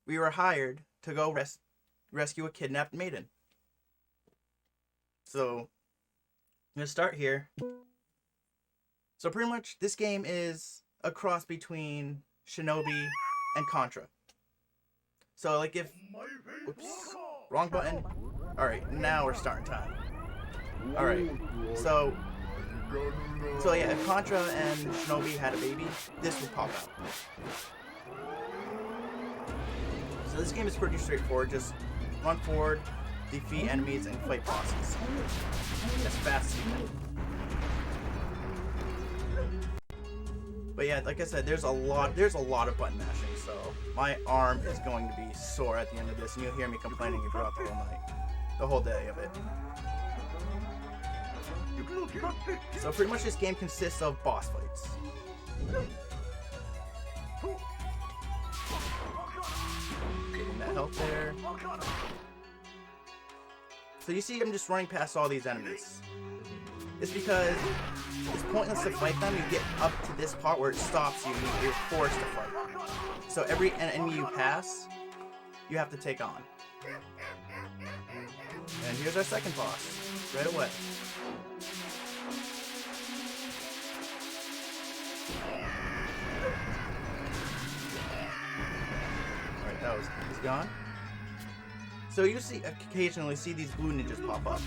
we were hired to go rescue a kidnapped maiden. So, I'm gonna start here. So pretty much, this game is a cross between Shinobi and Contra. So like if, oops, wrong button. All right, now we're starting time. All right, so yeah, if Contra and Shinobi had a baby, this would pop out. So this game is pretty straightforward. Just run forward, defeat enemies, and fight bosses as fast as you can. But yeah, like I said, there's a lot of button mashing, so my arm is going to be sore at the end of this, and you'll hear me complaining throughout the whole day of it. So pretty much this game consists of boss fights. Getting that health there. So you see I'm just running past all these enemies. It's because it's pointless to fight them. You get up to this part where it stops you and you're forced to fight. So every enemy you pass, you have to take on. And here's our second boss, right away. Alright, he's gone. So you occasionally see these blue ninjas pop up.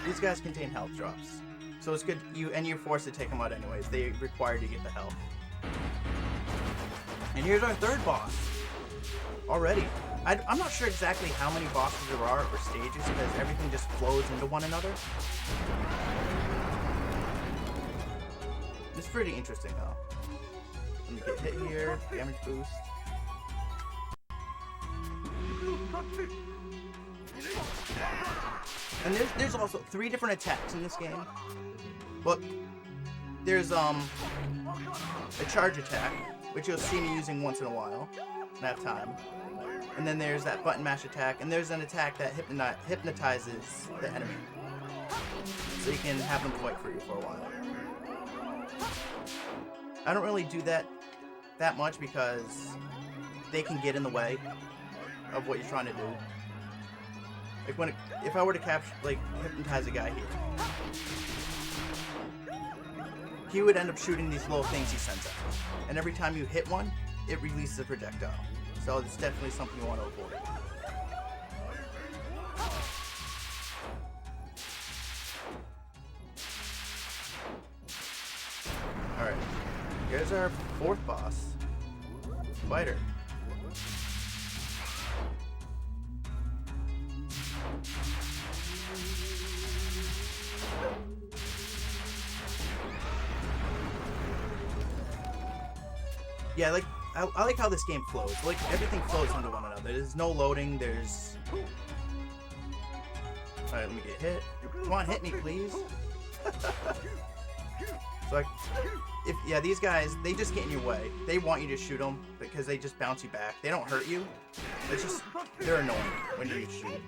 These guys contain health drops. So it's good, you're forced to take them out anyways. They require you to get the health. And here's our third boss. Already. I'm not sure exactly how many bosses there are or stages because everything just flows into one another. It's pretty interesting though. Let me get hit here, damage boost. And there's also 3 different attacks in this game. Well, there's a charge attack, which you'll see me using once in a while, when I have time. And then there's that button mash attack, and there's an attack that hypnotizes the enemy. So you can have them fight for you for a while. I don't really do that much because they can get in the way of what you're trying to do. Like if I were to hypnotize a guy here, he would end up shooting these little things he sends out. And every time you hit one, it releases a projectile. So it's definitely something you want to avoid. Alright, here's our 4th boss, Fighter. Yeah, I like how this game flows. Like, everything flows into one another. There's no loading, there's... Alright, let me get hit. Come on, hit me, please. So, these guys, they just get in your way. They want you to shoot them because they just bounce you back. They don't hurt you. It's just, they're annoying when you shoot.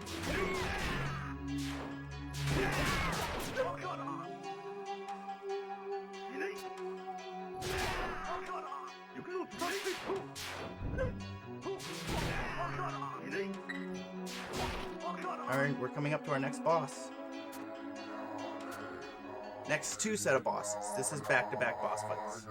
Alright, we're coming up to our next boss. Next 2 set of bosses. This is back-to-back boss fights.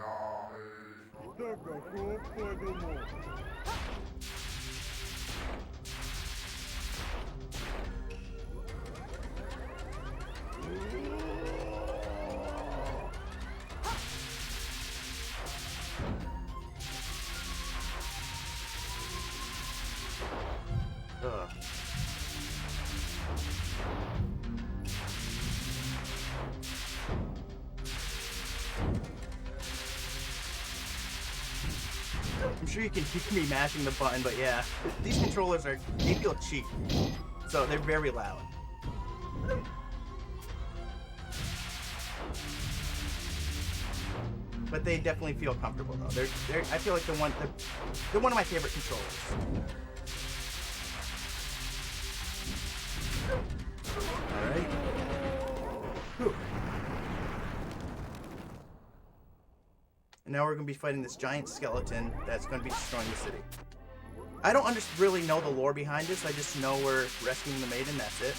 Ugh. I'm sure you can hear me mashing the button, but yeah, these controllers they feel cheap, so they're very loud. But they definitely feel comfortable though. I feel like they're one of my favorite controllers. Alright. Whew. And now we're going to be fighting this giant skeleton that's going to be destroying the city. I don't really know the lore behind this. I just know we're rescuing the maiden. That's it.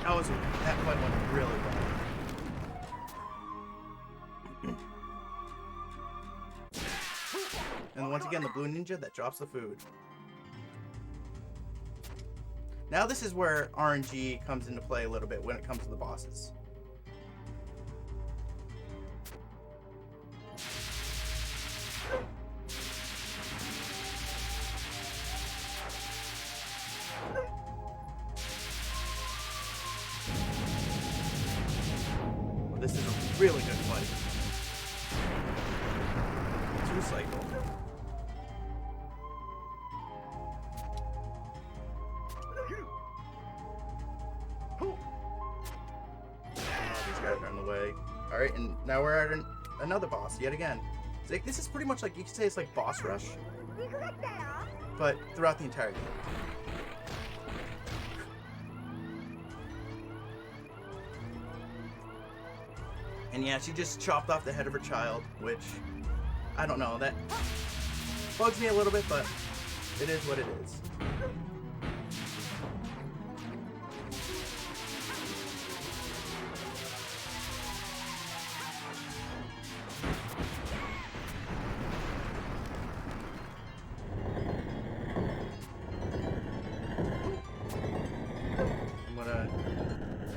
Oh, that fight went really well. And once again, the blue ninja that drops the food. Now this is where RNG comes into play a little bit when it comes to the bosses. Well, this is a really good fight. Two cycle. Alright, and now we're at another boss yet again. So this is pretty much like, you could say it's like boss rush, but throughout the entire game. And yeah, she just chopped off the head of her child, which, I don't know, that bugs me a little bit, but it is what it is.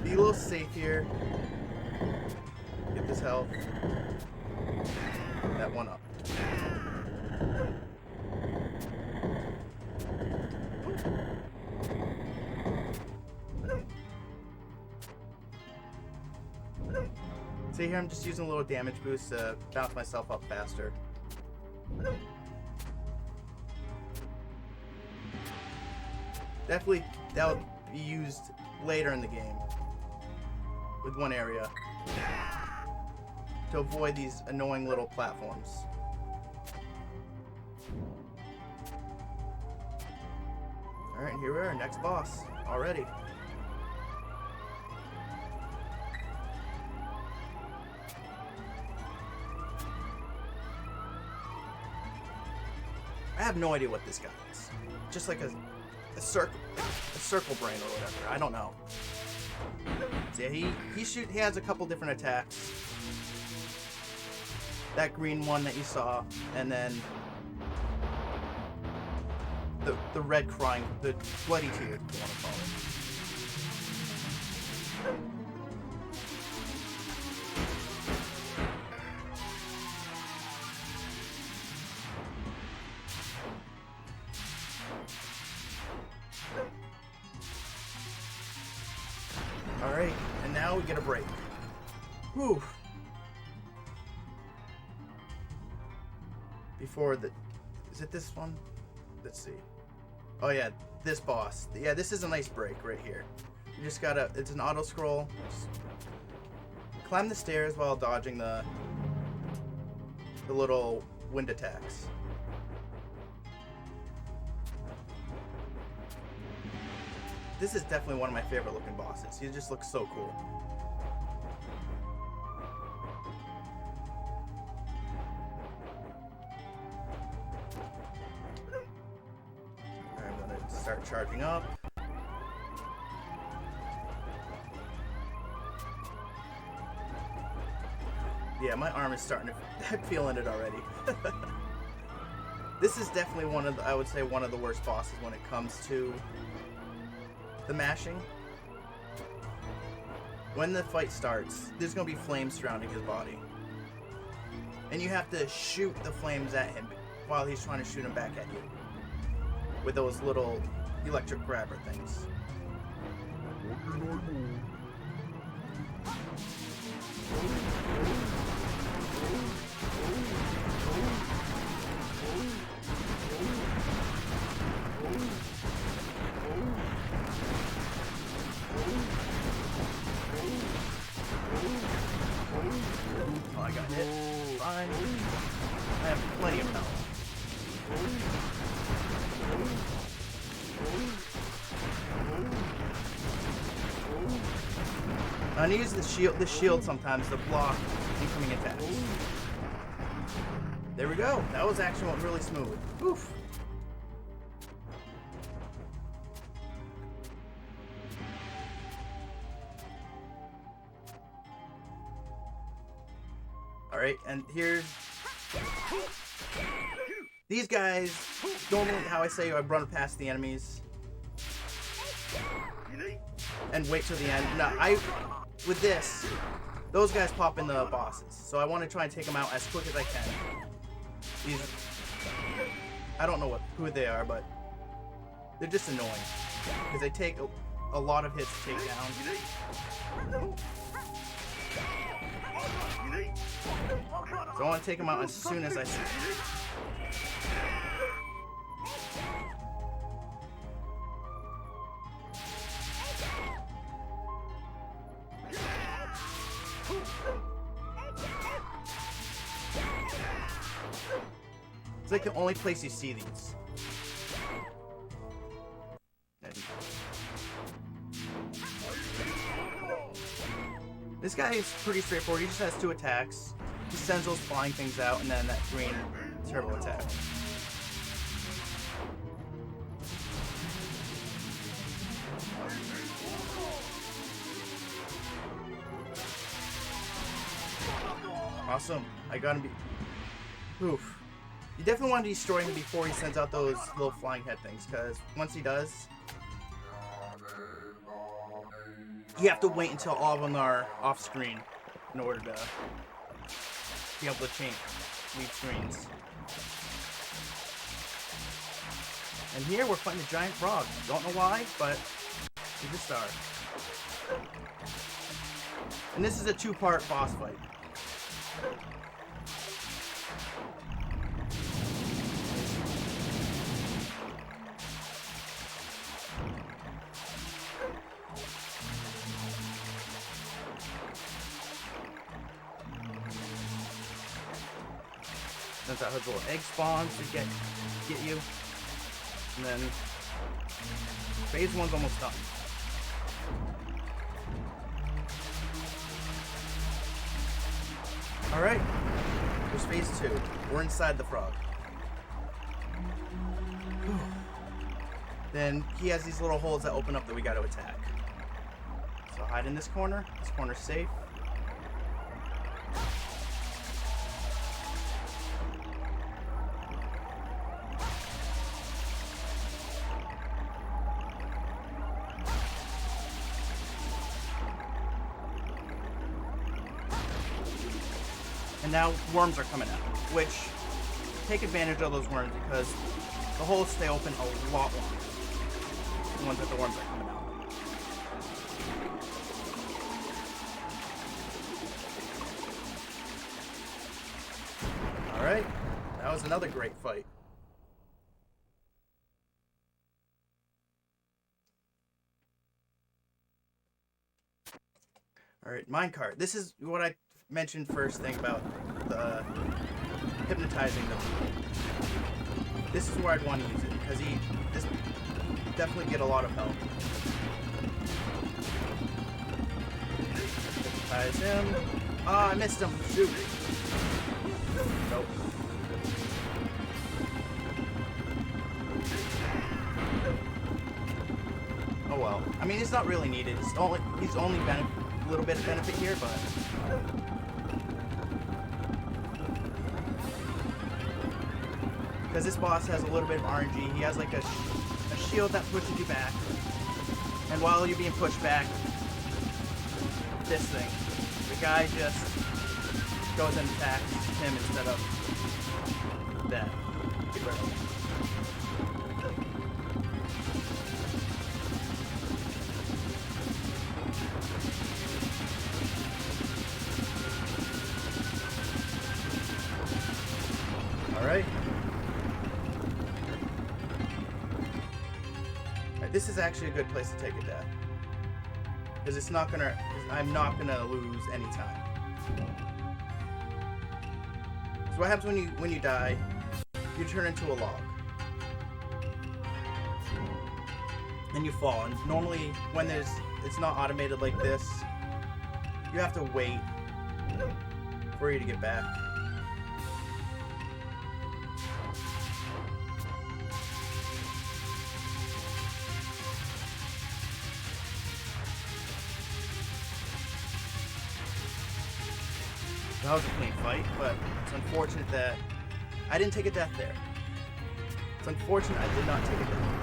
Be a little safe here. Get this health. That one up. See here, I'm just using a little damage boost to bounce myself up faster. Definitely, that'll be used later in the game with one area to avoid these annoying little platforms. Alright, here we are, next boss already. I have no idea what this guy is. Just like a circle brain or whatever. I don't know. So yeah, he has a couple different attacks. That green one that you saw, and then the red crying, the bloody tear, if you want to call it. Alright, and now we get a break. Whew. Before the... Is it this one? Let's see. Oh yeah, this boss. Yeah, this is a nice break right here. You just gotta... It's an auto-scroll. Climb the stairs while dodging the little wind attacks. This is definitely one of my favorite looking bosses. He just looks so cool. Alright, I'm gonna start charging up. Yeah, my arm is starting to... I'm feeling it already. This is definitely one of the, I would say, one of the worst bosses when it comes to the mashing. When the fight starts, there's going to be flames surrounding his body. And you have to shoot the flames at him while he's trying to shoot them back at you. With those little electric grabber things. Oh, I got hit. Fine. I have plenty of health. I need to use the shield sometimes to block incoming attacks. There we go. That was actually really smooth. Oof. Alright, and here's... These guys, normally how I say I run past the enemies and wait till the end. No, with this, those guys pop in the bosses, so I want to try and take them out as quick as I can. These, I don't know who they are, but they're just annoying because they take a lot of hits to take down. So I want to take them out as soon as I see them. It's like the only place you see these. This guy is pretty straightforward. He just has 2 attacks. He sends those flying things out, and then that green turbo attack. Awesome. I got him. Oof. You definitely want to destroy him before he sends out those little flying head things, because once he does, you have to wait until all of them are off screen in order to be able to leave screens. And here we're fighting a giant frog. Don't know why, but we just are. And this is a 2-part boss fight. Sends out his little egg spawns to get you. And then phase 1's almost done. Alright. There's phase 2. We're inside the frog. Then he has these little holes that open up that we gotta attack. So hide in this corner. This corner's safe. And now worms are coming out, which take advantage of those worms because the holes stay open a lot longer. The ones that the worms are coming out. Alright, that was another great fight. Alright, minecart. This is what I mentioned first thing about the hypnotizing them. This is where I'd want to use it because this definitely get a lot of help. Hypnotize him. Ah, I missed him. Shoot. Nope. Oh well. I mean, it's not really needed. He's only a little bit of benefit here, but. Because this boss has a little bit of RNG. He has like a shield that pushes you back. And while you're being pushed back, this thing, the guy just goes and attacks him instead of that. Get rid of him. Alright. This is actually a good place to take a death. Because I'm not gonna lose any time. So what happens when you die, you turn into a log. And you fall. And normally when it's not automated like this, you have to wait for you to get back. That was a clean fight, but it's unfortunate that I didn't take a death there. It's unfortunate I did not take a death.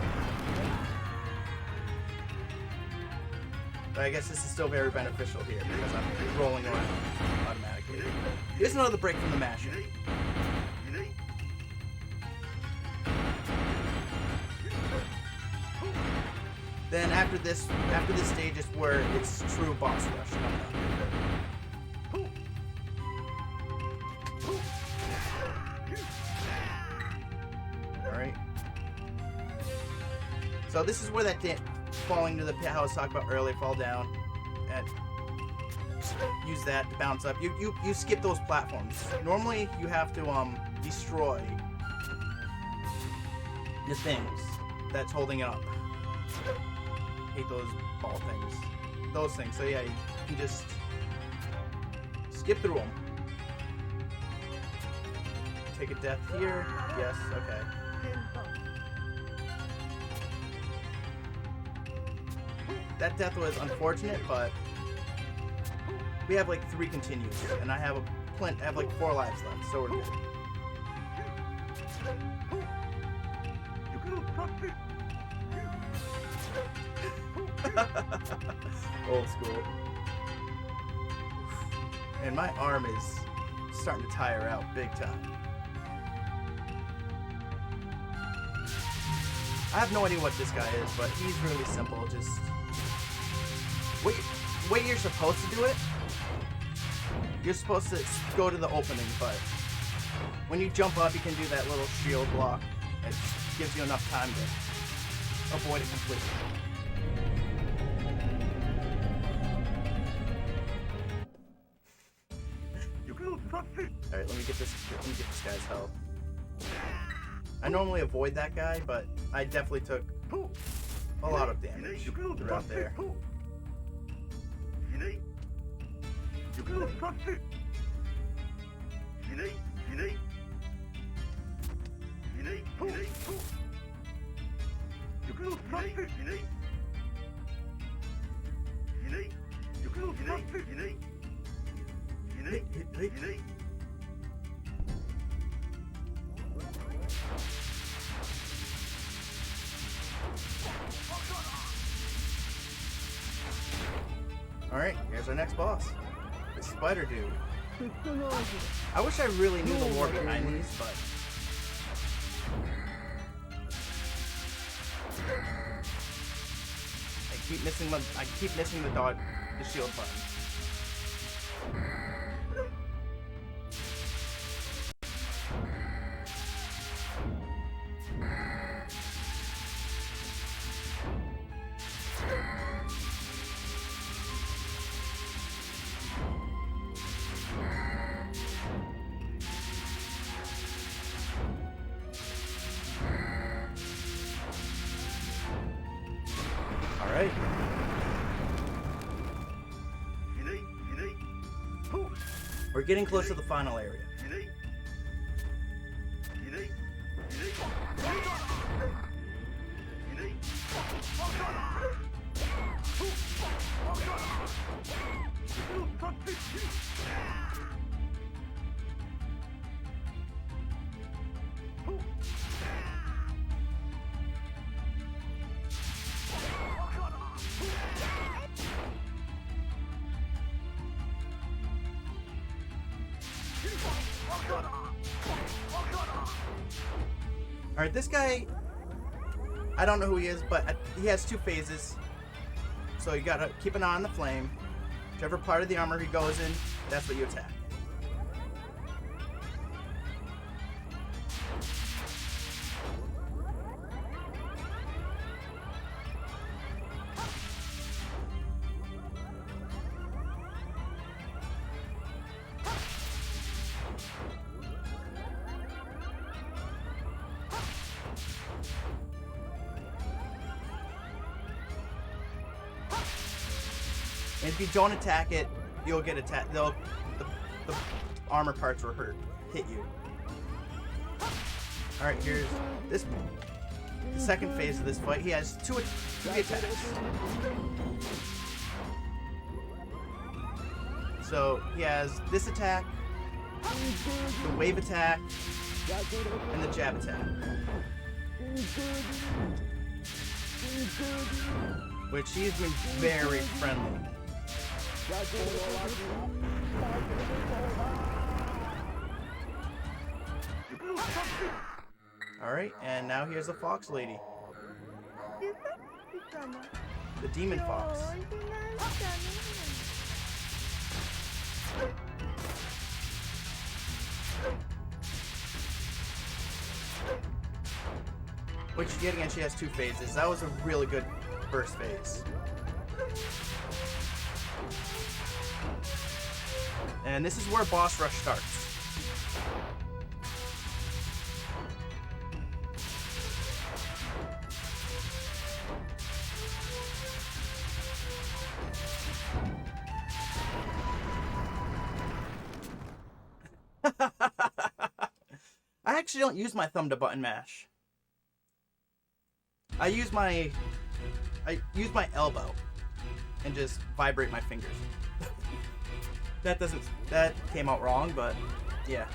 But I guess this is still very beneficial here because I'm rolling around automatically. Here's another break from the mashing. Then after this stage is where it's true boss rush coming up. Alright. So this is where that falling to the pit I was talking about earlier, fall down and use that to bounce up. You skip those platforms. Normally you have to destroy the things that's holding it up. Hate those ball things. Those things. So yeah, you can just skip through them. Take a death here. Yes, okay. That death was unfortunate, but we have like 3 continues, and I have like 4 lives left, so we're good. Old school. And my arm is starting to tire out big time. I have no idea what this guy is, but he's really simple. Just way you're supposed to do it. You're supposed to go to the opening, but when you jump up, you can do that little shield block. It gives you enough time to avoid it completely. Alright, let me get this guy's health. I normally avoid that guy, but I definitely took a lot of damage throughout there. Alright, here's our next boss. The spider dude. I wish I really knew the lore behind these, but I keep missing the shield button. Alright. We're getting close to the final area. Alright, this guy, I don't know who he is, but he has 2 phases. So you gotta keep an eye on the flame. Whichever part of the armor he goes in, that's what you attack. And if you don't attack it, you'll get attacked. The armor parts will hit you. All right, here's this. The second phase of this fight. He has three attacks. So he has this attack, the wave attack, and the jab attack. Which he's been very friendly. Alright, and now here's the fox lady. The demon fox. Which, yet again, she has two phases. That was a really good first phase. And this is where boss rush starts. I actually don't use my thumb to button mash. I use my elbow and just vibrate my fingers. That came out wrong, but yeah.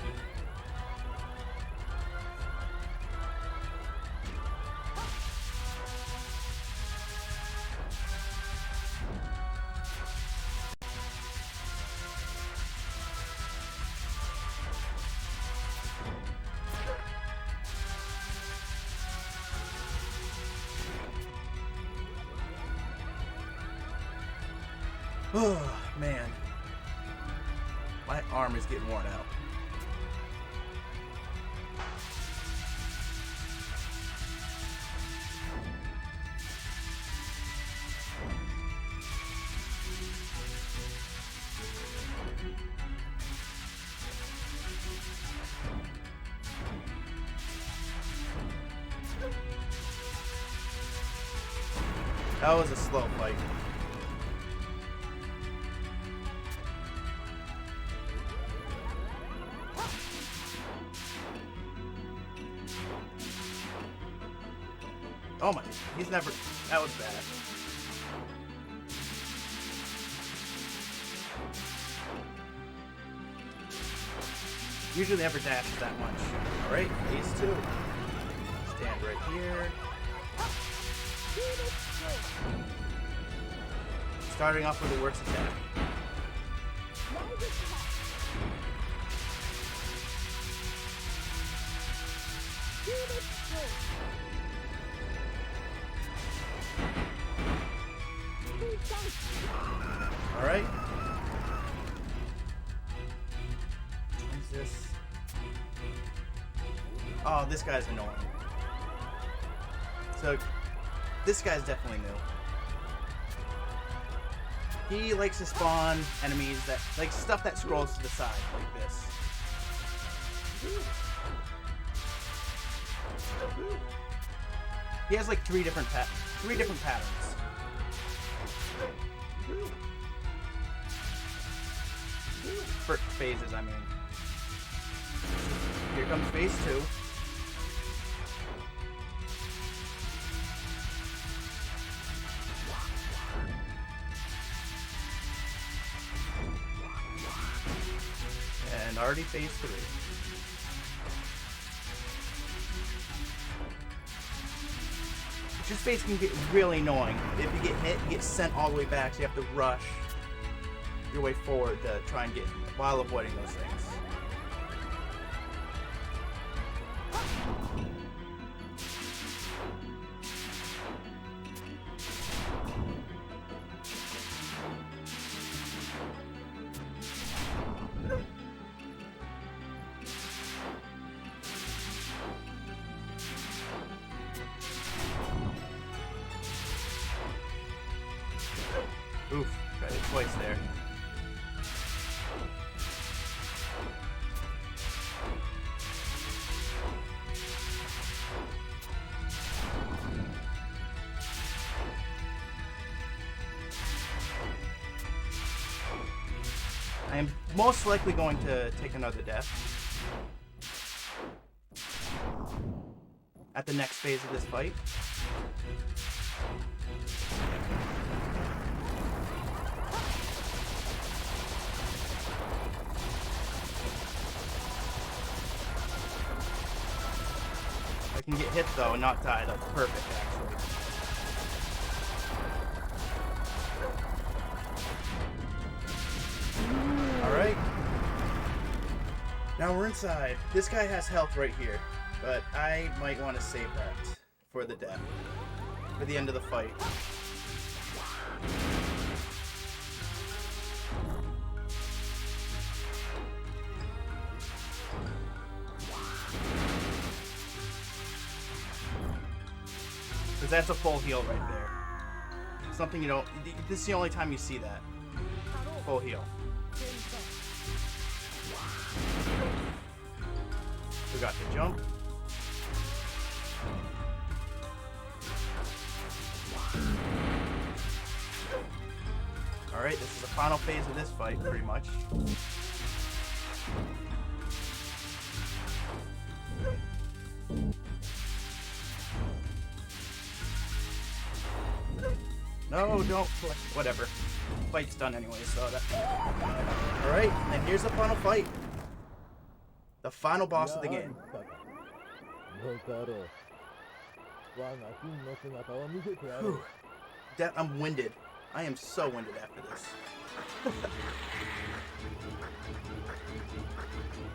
Oh, man. My arm is getting worn out. That was a slow fight. Oh my, he's never, that was bad. Usually never dashes that much. Alright, phase 2. Stand right here. Starting off with the worst attack. Alright. What's this? Oh, this guy's annoying. So, this guy's definitely new. He likes to spawn enemies that, like, stuff that scrolls to the side, like this. He has like three different patterns. For phases, I mean. Here comes phase 2. And already phase 3. This phase can get really annoying. If you get hit, you get sent all the way back, so you have to rush your way forward to try and get, while avoiding those things. Oof, got it twice there. I am most likely going to take another death at the next phase of this fight. I can get hit though and not die. That's perfect, actually. Alright. Now we're inside. This guy has health right here, but I might want to save that for the death. For the end of the fight. Because that's a full heal right there. Something you don't... This is the only time you see that. Full heal. Forgot to jump. Alright, this is the final phase of this fight, pretty much. No, don't. Whatever. Fight's done anyway, so that... Alright, and here's the final fight. The final boss of the game. Whew. I'm winded. I am so winded after this.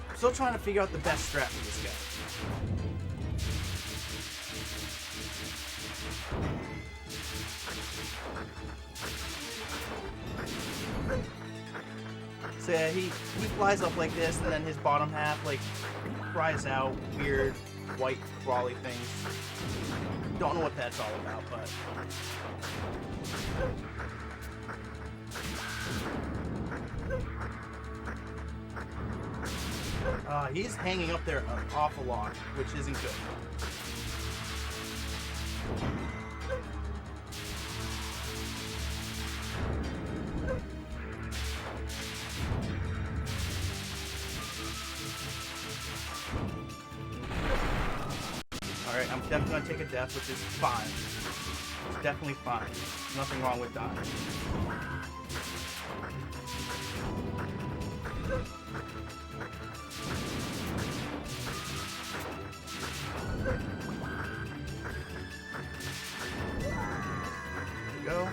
I'm still trying to figure out the best strat for this guy. So yeah, he flies up like this, and then his bottom half like cries out weird white crawly things. Don't know what that's all about, but he's hanging up there an awful lot, which isn't good. Alright, I'm definitely going to take a death, which is fine. It's definitely fine. Nothing wrong with dying. There we go.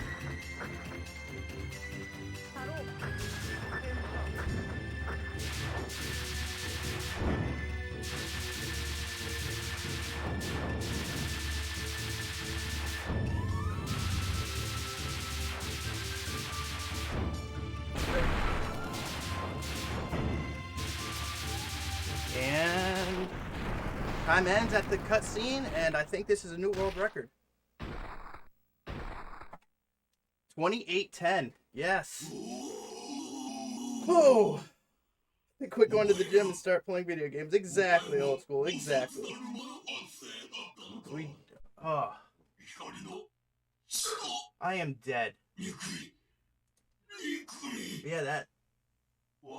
And time ends at the cutscene, and I think this is a new world record. 28:10. Yes. Oh. I quit going to the gym and start playing video games. Exactly, old school. Exactly. Oh. I am dead. Yeah, that